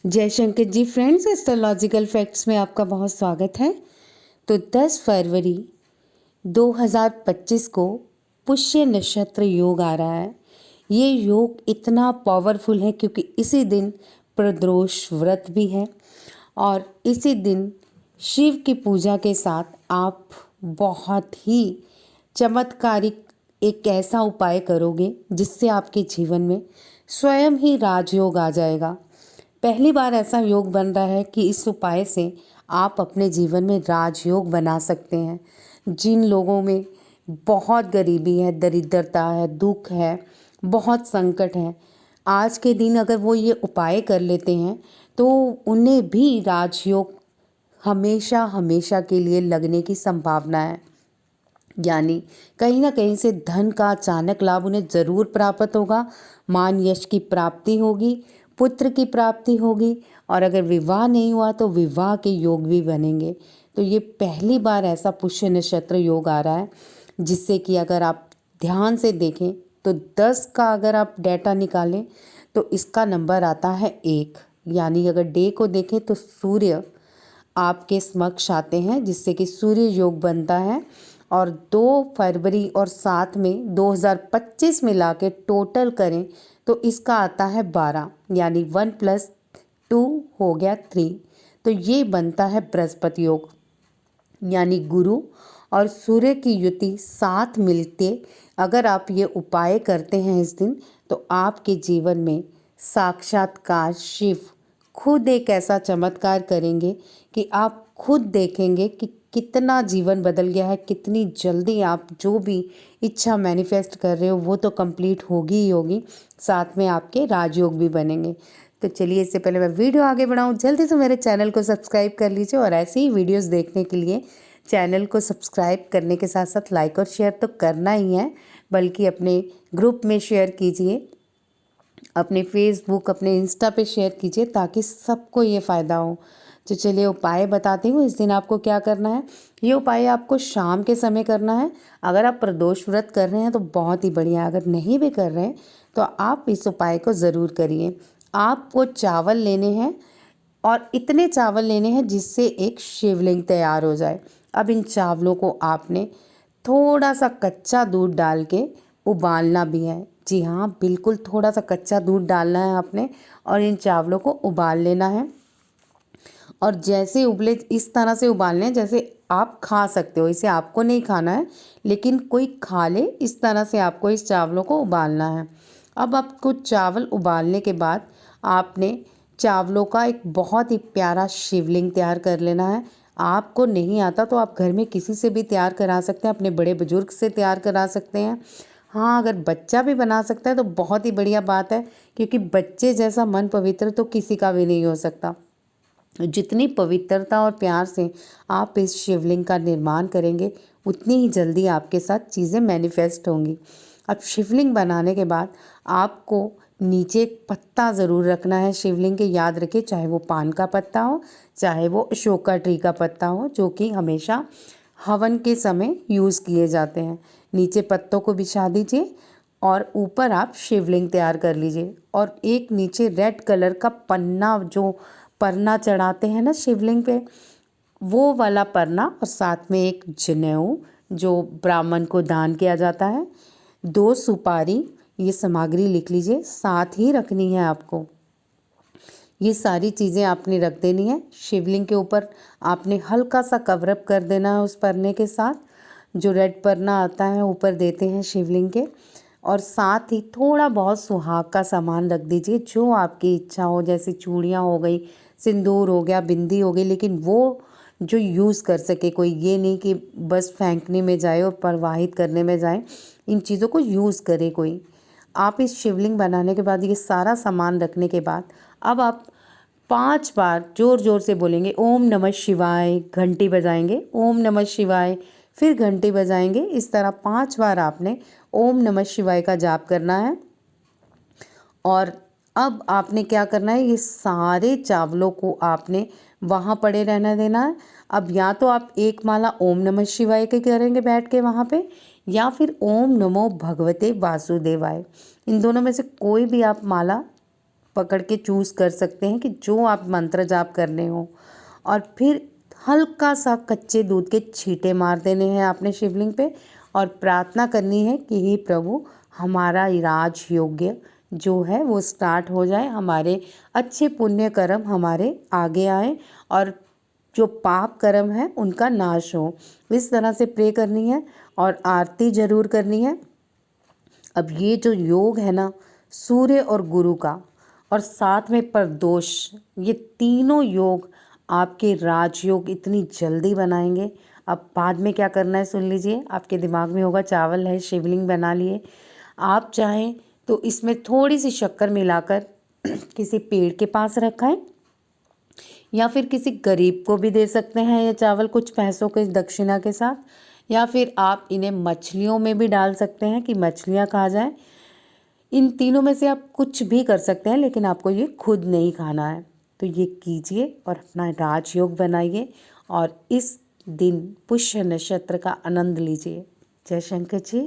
जय Shankar ji friends, astrological facts में आपका बहुत स्वागत है। तो 10 फरवरी 2025 को पुष्य नक्षत्र योग आ रहा है। ये योग इतना पावरफुल है क्योंकि इसी दिन प्रदोष व्रत भी है और इसी दिन शिव की पूजा के साथ आप बहुत ही चमत्कारिक एक ऐसा उपाय करोगे जिससे आपके जीवन में स्वयं ही राजयोग आ जाएगा। पहली बार ऐसा योग बन रहा है कि इस उपाय से आप अपने जीवन में राजयोग बना सकते हैं। जिन लोगों में बहुत गरीबी है, दरिद्रता है, दुख है, बहुत संकट है, आज के दिन अगर वो ये उपाय कर लेते हैं तो उन्हें भी राजयोग हमेशा हमेशा के लिए लगने की संभावना है। यानी कहीं ना कहीं से धन का अचानक लाभ उन्हें ज़रूर प्राप्त होगा, मान यश की प्राप्ति होगी, पुत्र की प्राप्ति होगी और अगर विवाह नहीं हुआ तो विवाह के योग भी बनेंगे। तो ये पहली बार ऐसा पुष्य नक्षत्र योग आ रहा है जिससे कि अगर आप ध्यान से देखें तो 10 का अगर आप डेटा निकालें तो इसका नंबर आता है 1। यानी अगर डे को देखें तो सूर्य आपके समक्ष आते हैं जिससे कि सूर्य योग बनता है और 2 फरवरी और साथ में 2025 मिला के टोटल करें तो इसका आता है 12, यानी 1 + 2 हो गया 3। तो ये बनता है बृहस्पति योग, यानी गुरु और सूर्य की युति साथ मिलते अगर आप ये उपाय करते हैं इस दिन तो आपके जीवन में साक्षात्कार शिव खुद एक ऐसा चमत्कार करेंगे कि आप खुद देखेंगे कि कितना जीवन बदल गया है, कितनी जल्दी आप जो भी इच्छा मैनिफेस्ट कर रहे हो वो तो कंप्लीट होगी ही होगी, साथ में आपके राजयोग भी बनेंगे। तो चलिए, इससे पहले मैं वीडियो आगे बढ़ाऊँ, जल्दी से मेरे चैनल को सब्सक्राइब कर लीजिए और ऐसे ही वीडियोस देखने के लिए चैनल को सब्सक्राइब करने के साथ साथ लाइक और शेयर तो करना ही है, बल्कि अपने ग्रुप में शेयर कीजिए, अपने फेसबुक, अपने इंस्टा पे शेयर कीजिए ताकि सबको ये फ़ायदा हो। तो चलिए उपाय बताती हूँ। इस दिन आपको क्या करना है, ये उपाय आपको शाम के समय करना है। अगर आप प्रदोष व्रत कर रहे हैं तो बहुत ही बढ़िया, अगर नहीं भी कर रहे हैं तो आप इस उपाय को ज़रूर करिए। आपको चावल लेने हैं और इतने चावल लेने हैं जिससे एक शिवलिंग तैयार हो जाए। अब इन चावलों को आपने थोड़ा सा कच्चा दूध डाल के उबालना भी है। जी हाँ, बिल्कुल थोड़ा सा कच्चा दूध डालना है आपने और इन चावलों को उबाल लेना है। और जैसे उबले इस तरह से उबालने हैं जैसे आप खा सकते हो, इसे आपको नहीं खाना है लेकिन कोई खा ले, इस तरह से आपको इस चावलों को उबालना है। अब आपको चावल उबालने के बाद आपने चावलों का एक बहुत ही प्यारा शिवलिंग तैयार कर लेना है। आपको नहीं आता तो आप घर में किसी से भी तैयार करा सकते हैं, अपने बड़े बुजुर्ग से तैयार करा सकते हैं। हाँ, अगर बच्चा भी बना सकता है तो बहुत ही बढ़िया बात है, क्योंकि बच्चे जैसा मन पवित्र तो किसी का भी नहीं हो सकता। जितनी पवित्रता और प्यार से आप इस शिवलिंग का निर्माण करेंगे उतनी ही जल्दी आपके साथ चीज़ें मैनिफेस्ट होंगी। अब शिवलिंग बनाने के बाद आपको नीचे एक पत्ता ज़रूर रखना है शिवलिंग के, याद रखिए, चाहे वो पान का पत्ता हो चाहे वो अशोका ट्री का पत्ता हो, जो कि हमेशा हवन के समय यूज़ किए जाते हैं। नीचे पत्तों को बिछा दीजिए और ऊपर आप शिवलिंग तैयार कर लीजिए और एक नीचे रेड कलर का पन्ना, जो परना चढ़ाते हैं ना शिवलिंग पे, वो वाला परना और साथ में एक जनेऊ जो ब्राह्मण को दान किया जाता है, 2 सुपारी, ये सामग्री लिख लीजिए, साथ ही रखनी है आपको। ये सारी चीज़ें आपने रख देनी है शिवलिंग के ऊपर। आपने हल्का सा कवरअप कर देना है उस परने के साथ, जो रेड परना आता है ऊपर देते हैं शिवलिंग के, और साथ ही थोड़ा बहुत सुहाग का सामान रख दीजिए जो आपकी इच्छा हो, जैसे चूड़ियाँ हो गई, सिंदूर हो गया, बिंदी हो गई, लेकिन वो जो यूज़ कर सके कोई, ये नहीं कि बस फेंकने में जाए और प्रवाहित करने में जाए, इन चीज़ों को यूज़ करे कोई। आप इस शिवलिंग बनाने के बाद ये सारा सामान रखने के बाद अब आप 5 बार ज़ोर ज़ोर से बोलेंगे ओम नमः शिवाय, घंटी बजाएंगे ओम नमः शिवाय, फिर घंटी बजाएंगे। इस तरह 5 बार आपने ओम नमः शिवाय का जाप करना है। और अब आपने क्या करना है, ये सारे चावलों को आपने वहाँ पड़े रहना देना है। अब या तो आप एक माला ओम नमः शिवाय के करेंगे बैठ के वहाँ पे, या फिर ओम नमो भगवते वासुदेवाय, इन दोनों में से कोई भी आप माला पकड़ के चूज़ कर सकते हैं कि जो आप मंत्र जाप करने हो, और फिर हल्का सा कच्चे दूध के छींटे मार देने हैं आपने शिवलिंग पे, और प्रार्थना करनी है कि हे प्रभु, हमारा राज योग्य जो है वो स्टार्ट हो जाए, हमारे अच्छे पुण्य कर्म हमारे आगे आए और जो पाप कर्म है उनका नाश हो। इस तरह से प्रे करनी है और आरती जरूर करनी है। अब ये जो योग है ना, सूर्य और गुरु का, और साथ में प्रदोष, ये तीनों योग आपके राजयोग इतनी जल्दी बनाएंगे। अब बाद में क्या करना है सुन लीजिए। आपके दिमाग में होगा चावल है, शिवलिंग बना लिए, आप चाहें तो इसमें थोड़ी सी शक्कर मिलाकर किसी पेड़ के पास रखें, या फिर किसी गरीब को भी दे सकते हैं ये चावल कुछ पैसों के दक्षिणा के साथ, या फिर आप इन्हें मछलियों में भी डाल सकते हैं कि मछलियाँ खा जाएं। इन तीनों में से आप कुछ भी कर सकते हैं, लेकिन आपको ये खुद नहीं खाना है। तो ये कीजिए और अपना राजयोग बनाइए और इस दिन पुष्य नक्षत्र का आनंद लीजिए। जय शंकर जी।